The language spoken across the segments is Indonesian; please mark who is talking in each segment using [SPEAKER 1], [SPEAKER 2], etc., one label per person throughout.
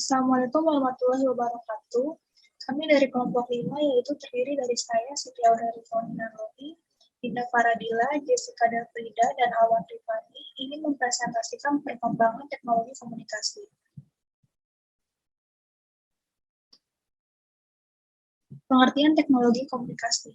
[SPEAKER 1] Assalamualaikum warahmatullahi wabarakatuh. Kami dari kelompok 5 yaitu terdiri dari saya, Siti Aureli Fauninanoli, Dinda Faradila, Jessica Dalfrida, dan Alwan Rifani ingin mempresentasikan perkembangan teknologi komunikasi. Pengertian teknologi komunikasi.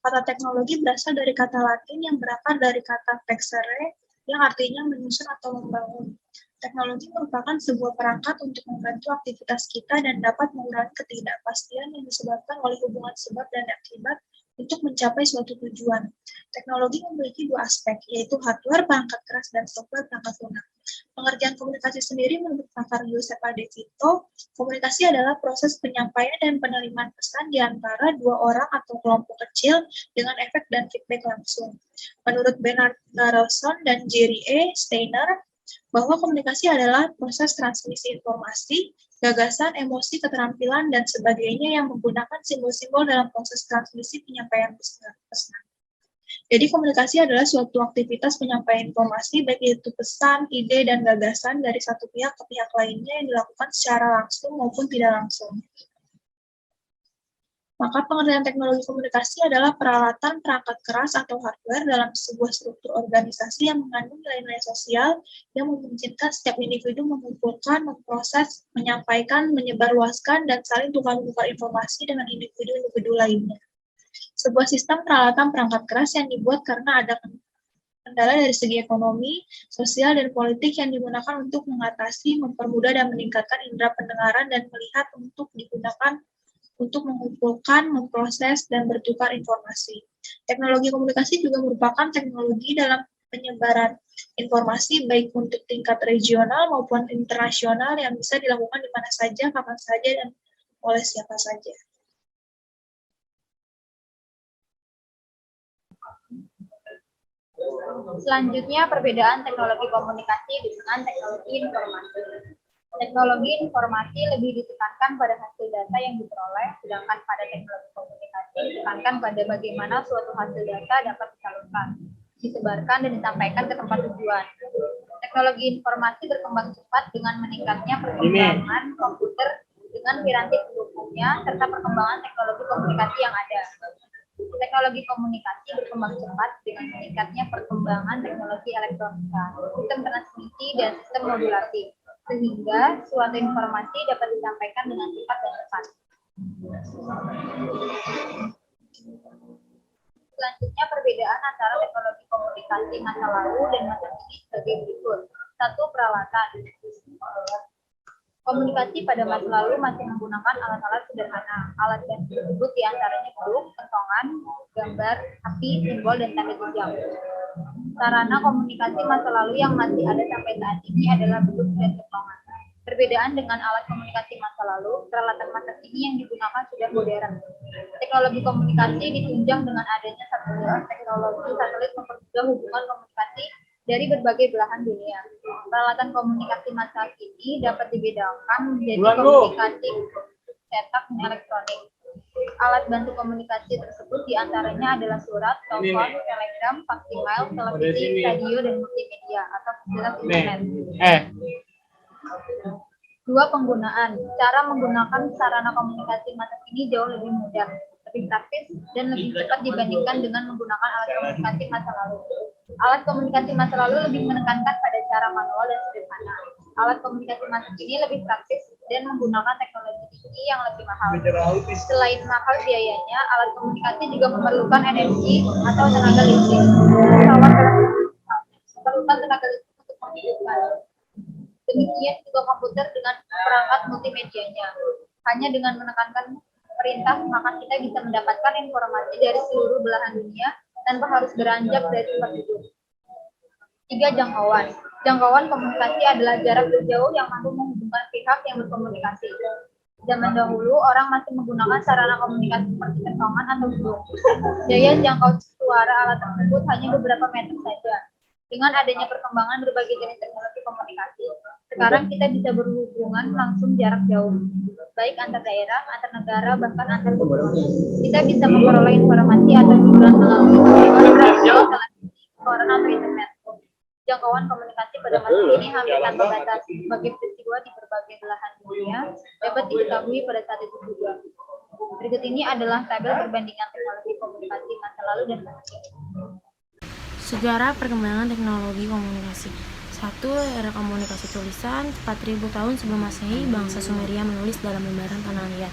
[SPEAKER 1] Kata teknologi berasal dari kata Latin yang berakar dari kata texere, yang artinya menyusun atau membangun. Teknologi merupakan sebuah perangkat untuk membantu aktivitas kita dan dapat mengurangi ketidakpastian yang disebabkan oleh hubungan sebab dan akibat untuk mencapai suatu tujuan. Teknologi memiliki dua aspek, yaitu hardware perangkat keras dan software perangkat lunak. Pengertian komunikasi sendiri menurut pakar Giuseppe De Vito, komunikasi adalah proses penyampaian dan penerimaan pesan di antara dua orang atau kelompok kecil dengan efek dan feedback langsung. Menurut Bernard Carlson dan Jerry E. Steiner, bahwa komunikasi adalah proses transmisi informasi, gagasan, emosi, keterampilan, dan sebagainya yang menggunakan simbol-simbol dalam proses transmisi penyampaian pesan. Jadi komunikasi adalah suatu aktivitas penyampaian informasi, baik itu pesan, ide, dan gagasan dari satu pihak ke pihak lainnya yang dilakukan secara langsung maupun tidak langsung. Maka pengertian teknologi komunikasi adalah peralatan perangkat keras atau hardware dalam sebuah struktur organisasi yang mengandung nilai-nilai sosial yang memungkinkan setiap individu mengumpulkan, memproses, menyampaikan, menyebarluaskan, dan saling tukar-tukar informasi dengan individu-individu lainnya. Sebuah sistem peralatan perangkat keras yang dibuat karena ada kendala dari segi ekonomi, sosial, dan politik yang digunakan untuk mengatasi, mempermudah, dan meningkatkan indera pendengaran dan melihat untuk digunakan untuk mengumpulkan, memproses, dan bertukar informasi. Teknologi komunikasi juga merupakan teknologi dalam penyebaran informasi baik untuk tingkat regional maupun internasional yang bisa dilakukan di mana saja, kapan saja, dan oleh siapa saja.
[SPEAKER 2] Selanjutnya, perbedaan teknologi komunikasi dengan teknologi informasi. Teknologi informasi lebih ditekankan pada hasil data yang diperoleh, sedangkan pada teknologi komunikasi ditekankan pada bagaimana suatu hasil data dapat disalurkan, disebarkan, dan disampaikan ke tempat tujuan. Teknologi informasi berkembang cepat dengan meningkatnya perkembangan komputer dengan piranti pendukungnya, serta perkembangan teknologi komunikasi yang ada. Teknologi komunikasi berkembang cepat dengan meningkatnya perkembangan teknologi elektronika, sistem transmisi, dan sistem modulasi, sehingga suatu informasi dapat disampaikan dengan cepat dan tepat. Selanjutnya, perbedaan antara teknologi komunikasi masa lalu dan masa kini sebagai berikut. 1. Peralatan. Komunikasi pada masa lalu masih menggunakan alat-alat sederhana. Alat yang tersebut diantaranya bentuk, kentongan, gambar, api, simbol, dan tanda jenjang. Sarana komunikasi masa lalu yang masih ada sampai saat ini adalah bentuk dan kentongan. Perbedaan dengan alat komunikasi masa lalu, peralatan masa kini yang digunakan sudah modern. Teknologi komunikasi ditunjang dengan adanya satelit. Teknologi satelit mempermudah hubungan komunikasi dari berbagai belahan dunia. Peralatan komunikasi masa kini dapat dibedakan menjadi komunikasi cetak dan elektronik. Alat bantu komunikasi tersebut diantaranya adalah surat, telepon, telegram, fax email, televisi, radio, dan multimedia atau fasilitas internet. 2. Penggunaan. Cara menggunakan sarana komunikasi masa kini jauh lebih mudah, lebih praktis, dan lebih cepat dibandingkan dengan menggunakan alat komunikasi masa lalu. Alat komunikasi masa lalu lebih menekankan pada cara manual dan sederhana. Alat komunikasi masa kini lebih praktis dan menggunakan teknologi tinggi yang lebih mahal. Selain mahal biayanya, alat komunikasi juga memerlukan energi atau tenaga listrik. Memerlukan tenaga listrik untuk menghidupkan. Demikian juga komputer dengan perangkat multimedianya. Hanya dengan menekankan perintah, maka kita bisa mendapatkan informasi dari seluruh belahan dunia tanpa harus beranjak dari tempat duduk. 3. Jangkauan. Jangkauan komunikasi adalah jarak terjauh yang mampu menghubungkan pihak yang berkomunikasi. Zaman dahulu, orang masih menggunakan sarana komunikasi seperti kentongan atau burung. Daya jangkau suara alat tersebut hanya beberapa meter saja. Dengan adanya perkembangan berbagai jenis teknologi komunikasi, sekarang kita bisa berhubungan langsung jarak jauh, baik antar daerah, antar negara, bahkan antar benua. Kita bisa memperoleh informasi atau hiburan melalui radio, televisi, koran, atau internet. Jangkauan komunikasi pada masa kini hampir tanpa batas. Bagi peristiwa peristiwa di berbagai belahan dunia dapat diketahui pada saat itu juga. Berikut ini adalah tabel perbandingan teknologi komunikasi masa lalu dan masa kini.
[SPEAKER 3] Sejarah perkembangan teknologi komunikasi. 1. Era komunikasi tulisan. 4000 tahun sebelum Masehi, bangsa Sumeria menulis dalam lembaran tanah liat.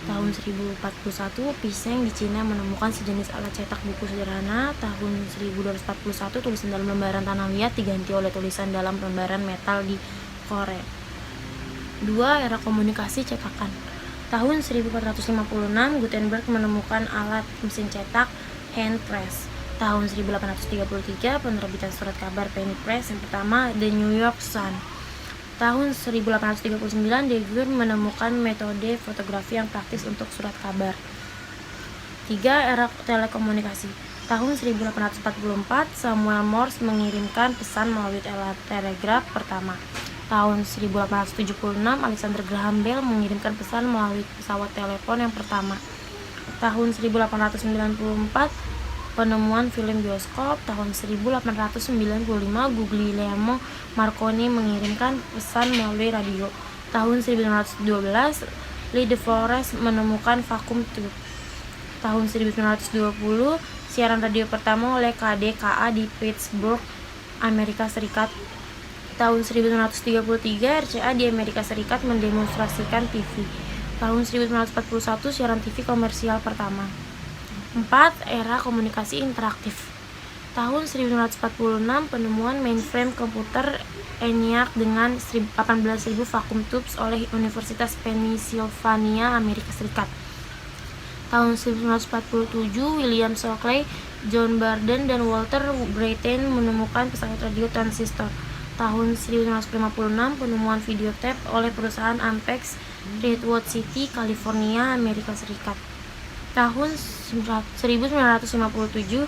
[SPEAKER 3] Tahun 1041, Piseng di Cina menemukan sejenis alat cetak buku sederhana. Tahun 1241, tulisan dalam lembaran tanah liat diganti oleh tulisan dalam lembaran metal di Korea. 2. Era komunikasi cetakan. Tahun 1456, Gutenberg menemukan alat mesin cetak hand press. Tahun 1833, penerbitan surat kabar penny press yang pertama, The New York Sun. Tahun 1839, De Guer menemukan metode fotografi yang praktis untuk surat kabar. 3. Era telekomunikasi. Tahun 1844, Samuel Morse mengirimkan pesan melalui telegraf pertama. Tahun 1876, Alexander Graham Bell mengirimkan pesan melalui pesawat telepon yang pertama. Tahun 1894, penemuan film bioskop. Tahun 1895, Guglielmo Marconi mengirimkan pesan melalui radio. Tahun 1912, Lee de Forest menemukan vacuum tube. Tahun 1920, siaran radio pertama oleh KDKA di Pittsburgh, Amerika Serikat. Tahun 1933, RCA di Amerika Serikat mendemonstrasikan TV. Tahun 1941, siaran TV komersial pertama. 4. Era komunikasi interaktif. Tahun 1946, penemuan mainframe komputer ENIAC dengan 18.000 vacuum tubes oleh Universitas Pennsylvania, Amerika Serikat. Tahun 1947, William Shockley, John Barden, dan Walter Brattain menemukan pesawat radio transistor. Tahun 1956, penemuan videotape oleh perusahaan Ampex, Redwood City, California, Amerika Serikat. Tahun 1957,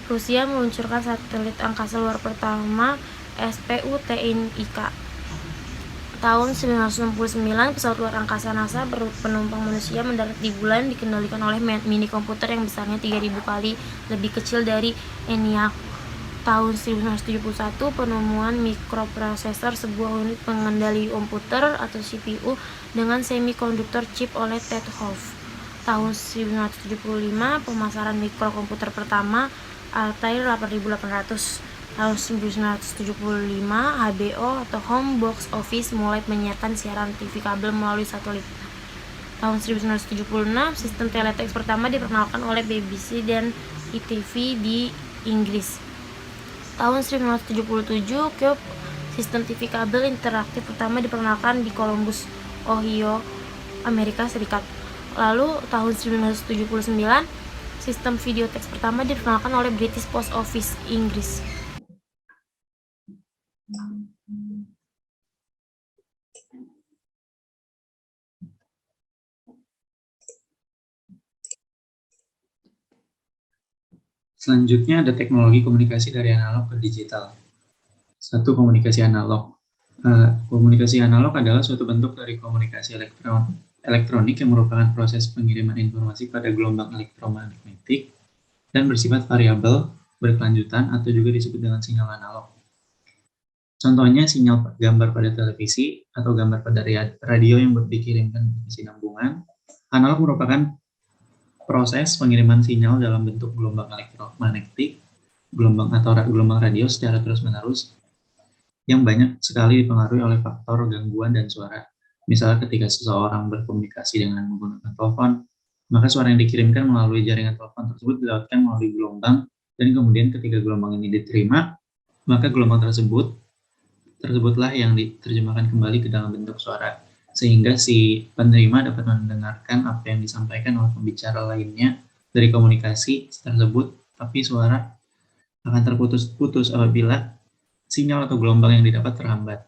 [SPEAKER 3] Rusia meluncurkan satelit angkasa luar pertama SPUTNIK. Tahun 1969, pesawat luar angkasa NASA berpenumpang manusia mendarat di bulan dikendalikan oleh mini komputer yang besarnya 3.000 kali lebih kecil dari ENIAC. Tahun 1971, penemuan mikroprosesor, sebuah unit pengendali komputer atau CPU dengan semikonduktor chip oleh Ted Hove. Tahun 1975, pemasaran mikrokomputer pertama Altair 8800. Tahun 1975, HBO atau Home Box Office mulai menyiarkan siaran TV kabel melalui satelit. Tahun 1976, sistem teletext pertama diperkenalkan oleh BBC dan ITV di Inggris. Tahun 1977, Cube, sistem TV kabel interaktif pertama diperkenalkan di Columbus, Ohio, Amerika Serikat. Lalu, tahun 1979, sistem video teks pertama diperkenalkan oleh British Post Office, Inggris.
[SPEAKER 4] Selanjutnya ada teknologi komunikasi dari analog ke digital. 1. Komunikasi analog. Komunikasi analog adalah suatu bentuk dari komunikasi elektronik yang merupakan proses pengiriman informasi pada gelombang elektromagnetik dan bersifat variabel, berkelanjutan, atau juga disebut dengan sinyal analog. Contohnya sinyal gambar pada televisi atau gambar pada radio yang dikirimkan berkesinambungan. Analog merupakan proses pengiriman sinyal dalam bentuk gelombang elektromagnetik, gelombang radio secara terus-menerus yang banyak sekali dipengaruhi oleh faktor gangguan dan suara. Misalnya ketika seseorang berkomunikasi dengan menggunakan telepon, maka suara yang dikirimkan melalui jaringan telepon tersebut dilewatkan melalui gelombang, dan kemudian ketika gelombang ini diterima, maka gelombang tersebutlah yang diterjemahkan kembali ke dalam bentuk suara, sehingga si penerima dapat mendengarkan apa yang disampaikan oleh pembicara lainnya dari komunikasi tersebut, tapi suara akan terputus-putus apabila sinyal atau gelombang yang didapat terhambat.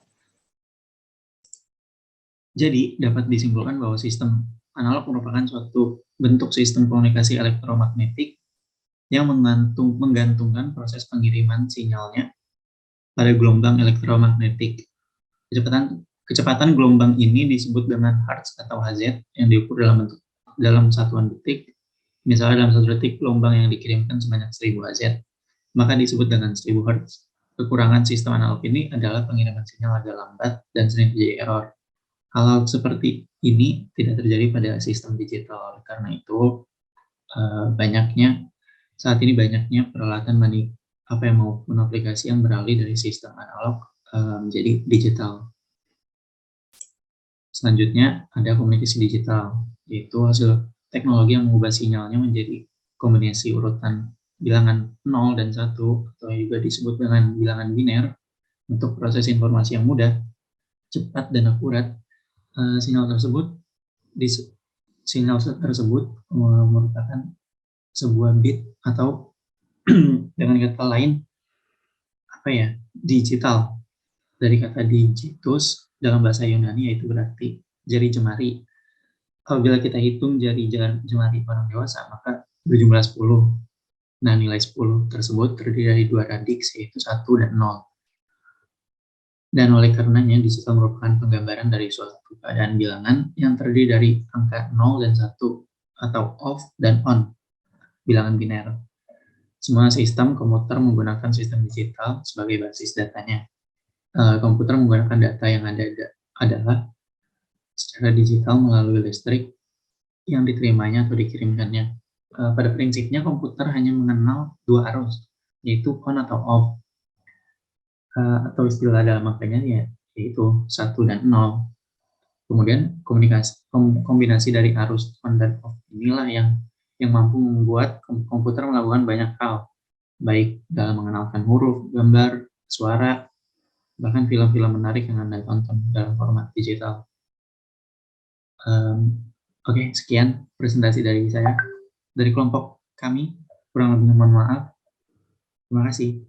[SPEAKER 4] Jadi, dapat disimpulkan bahwa sistem analog merupakan suatu bentuk sistem komunikasi elektromagnetik yang menggantungkan proses pengiriman sinyalnya pada gelombang elektromagnetik. Kecepatan gelombang ini disebut dengan hertz atau Hz yang diukur dalam satuan detik. Misalnya dalam 1 detik gelombang yang dikirimkan sebanyak 1000 Hz, maka disebut dengan 1000 Hz. Kekurangan sistem analog ini adalah pengiriman sinyal agak lambat dan sering terjadi error. Hal seperti ini tidak terjadi pada sistem digital. Karena itu, saat ini banyaknya peralatan maupun aplikasi yang beralih dari sistem analog menjadi digital. Selanjutnya ada komunikasi digital, yaitu hasil teknologi yang mengubah sinyalnya menjadi kombinasi urutan bilangan 0 dan 1, atau juga disebut dengan bilangan biner, untuk proses informasi yang mudah, cepat, dan akurat. Sinyal tersebut merupakan sebuah bit, atau dengan kata lain digital, dari kata digitus dalam bahasa Yunani, yaitu berarti jari jemari. Apabila kita hitung jari jemari orang dewasa, maka berjumlah 10. Nah, nilai 10 tersebut terdiri dari dua radiks, yaitu 1 dan 0. Dan oleh karenanya, digital merupakan penggambaran dari suatu keadaan bilangan yang terdiri dari angka 0 dan 1, atau off dan on, bilangan biner. Semua sistem komputer menggunakan sistem digital sebagai basis datanya. Komputer menggunakan data yang adalah secara digital melalui listrik yang diterimanya atau dikirimkannya. Pada prinsipnya, komputer hanya mengenal dua arus, yaitu on atau off. Atau istilah dalam angkanya yaitu 1 dan 0. Kemudian kombinasi dari arus on dan off inilah yang mampu membuat komputer melakukan banyak hal, baik dalam mengenalkan huruf, gambar, suara, bahkan film-film menarik yang Anda tonton dalam format digital. Oke, sekian presentasi dari saya, dari kelompok kami. Kurang lebihnya mohon maaf. Terima kasih.